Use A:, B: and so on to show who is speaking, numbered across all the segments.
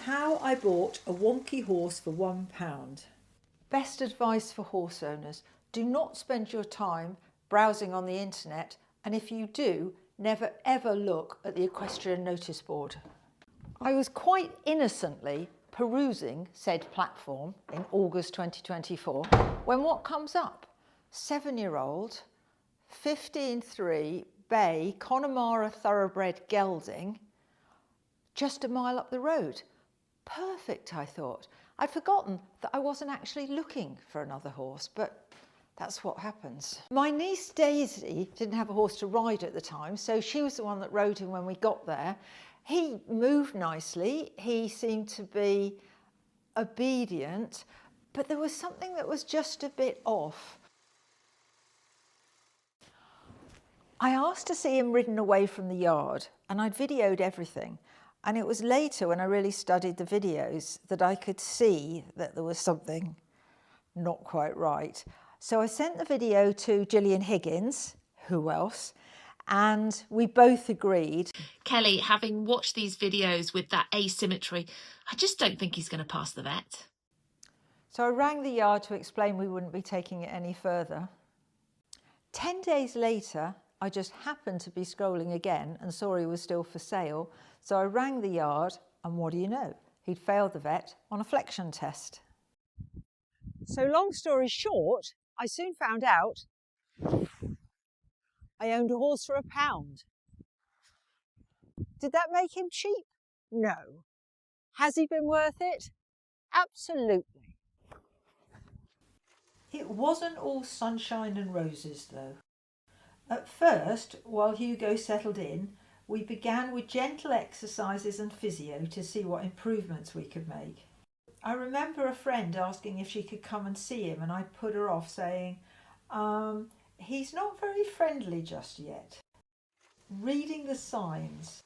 A: How I bought a wonky horse for £1.
B: Best advice for horse owners: do not spend your time browsing on the internet, and if you do, never ever look at the equestrian notice board. I was quite innocently perusing said platform in August 2024 when what comes up? 7-year-old, 15.3 bay Connemara thoroughbred gelding, just a mile up the road. Perfect, I thought. I'd forgotten that I wasn't actually looking for another horse, but that's what happens. My niece Daisy didn't have a horse to ride at the time, so she was the one that rode him when we got there. He moved nicely, he seemed to be obedient, but there was something that was just a bit off. I asked to see him ridden away from the yard, and I'd videoed everything. And it was later, when I really studied the videos, that I could see that there was something not quite right. So I sent the video to Gillian Higgins, who else, and we both agreed.
C: Kelly, having watched these videos with that asymmetry, I just don't think he's going to pass the vet.
B: So I rang the yard to explain we wouldn't be taking it any further. 10 days later, I just happened to be scrolling again and saw he was still for sale. So I rang the yard, and what do you know? He'd failed the vet on a flexion test. So long story short, I soon found out I owned a horse for £1. Did that make him cheap? No. Has he been worth it? Absolutely.
A: It wasn't all sunshine and roses though. At first, while Hugo settled in, we began with gentle exercises and physio to see what improvements we could make. I remember a friend asking if she could come and see him, and I put her off saying, he's not very friendly just yet. Reading the signs,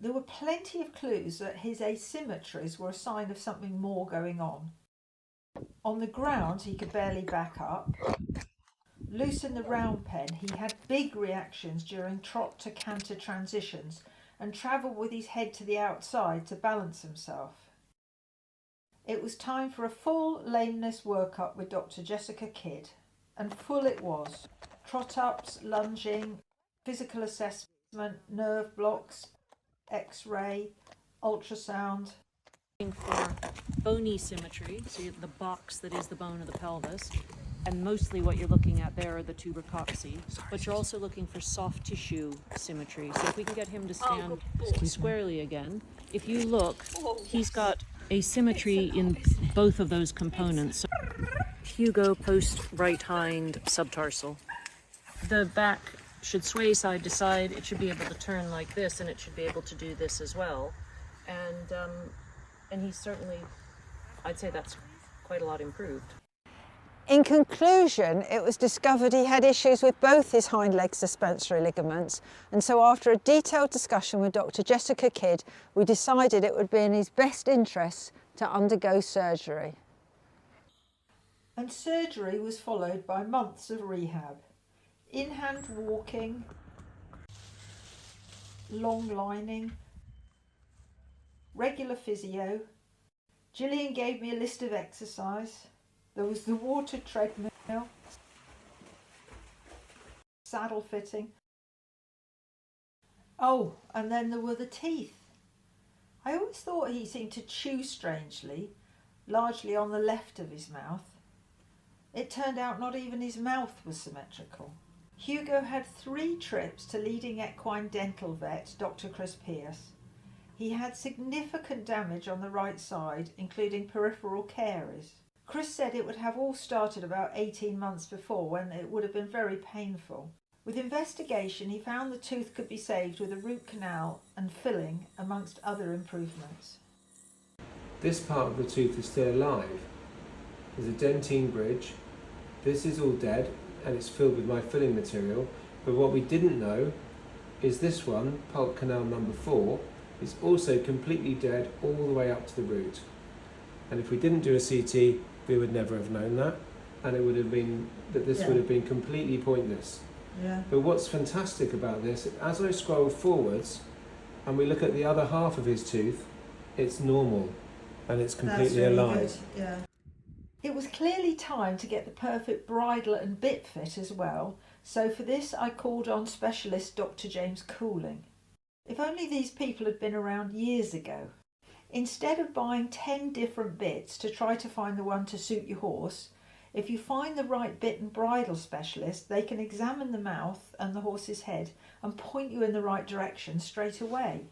A: there were plenty of clues that his asymmetries were a sign of something more going on. On the ground, he could barely back up. Loose in the round pen, he had big reactions during trot to canter transitions and travelled with his head to the outside to balance himself. It was time for a full lameness workup with Dr. Jessica Kidd, and full it was. Trot-ups, lunging, physical assessment, nerve blocks, x-ray, ultrasound.
D: For bony symmetry, so the box that is the bone of the pelvis, and mostly what you're looking at there are the tubercocci, but you're also looking for soft tissue symmetry. So if we can get him to stand squarely again, if you look, he's got asymmetry in both of those components. Hugo post right hind subtarsal. The back should sway side to side. It should be able to turn like this, and it should be able to do this as well. And he's certainly, I'd say that's quite a lot improved.
B: In conclusion, it was discovered he had issues with both his hind leg suspensory ligaments, and so after a detailed discussion with Dr. Jessica Kidd, we decided it would be in his best interests to undergo surgery.
A: And surgery was followed by months of rehab. In-hand walking, long lining, regular physio. Gillian gave me a list of exercise. There was the water treadmill, saddle fitting. Oh, and then there were the teeth. I always thought he seemed to chew strangely, largely on the left of his mouth. It turned out not even his mouth was symmetrical. Hugo had 3 trips to leading equine dental vet, Dr. Chris Pierce. He had significant damage on the right side, including peripheral caries. Chris said it would have all started about 18 months before, when it would have been very painful. With investigation, he found the tooth could be saved with a root canal and filling, amongst other improvements.
E: This part of the tooth is still alive. There's a dentine bridge. This is all dead and it's filled with my filling material, but what we didn't know is this one, pulp canal number 4, is also completely dead all the way up to the root. And if we didn't do a CT, we would never have known that, and it would have been that this would have been completely pointless.
A: Yeah.
E: But what's fantastic about this, as I scroll forwards and we look at the other half of his tooth, it's normal. and it's
A: That's
E: completely
A: really
E: alive.
A: good, yeah. It was clearly time to get the perfect bridle and bit fit as well, so for this I called on specialist Dr. James Cooling. If only these people had been around years ago. Instead of buying 10 different bits to try to find the one to suit your horse, if you find the right bit and bridle specialist, they can examine the mouth and the horse's head and point you in the right direction straight away.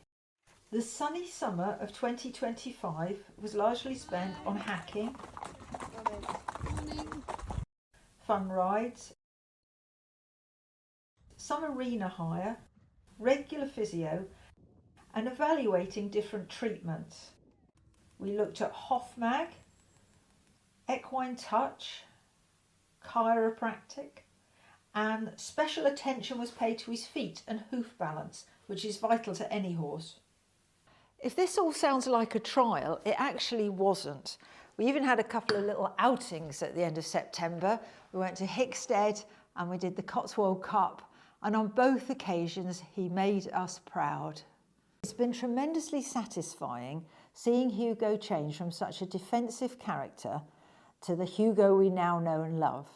A: The sunny summer of 2025 was largely spent on hacking, fun rides, some arena hire, regular physio, and evaluating different treatments. We looked at Hoffmag, equine touch, chiropractic, and special attention was paid to his feet and hoof balance, which is vital to any horse.
B: If this all sounds like a trial, it actually wasn't. We even had a couple of little outings at the end of September. We went to Hickstead and we did the Cotswold Cup, and on both occasions he made us proud. It's been tremendously satisfying seeing Hugo change from such a defensive character to the Hugo we now know and love.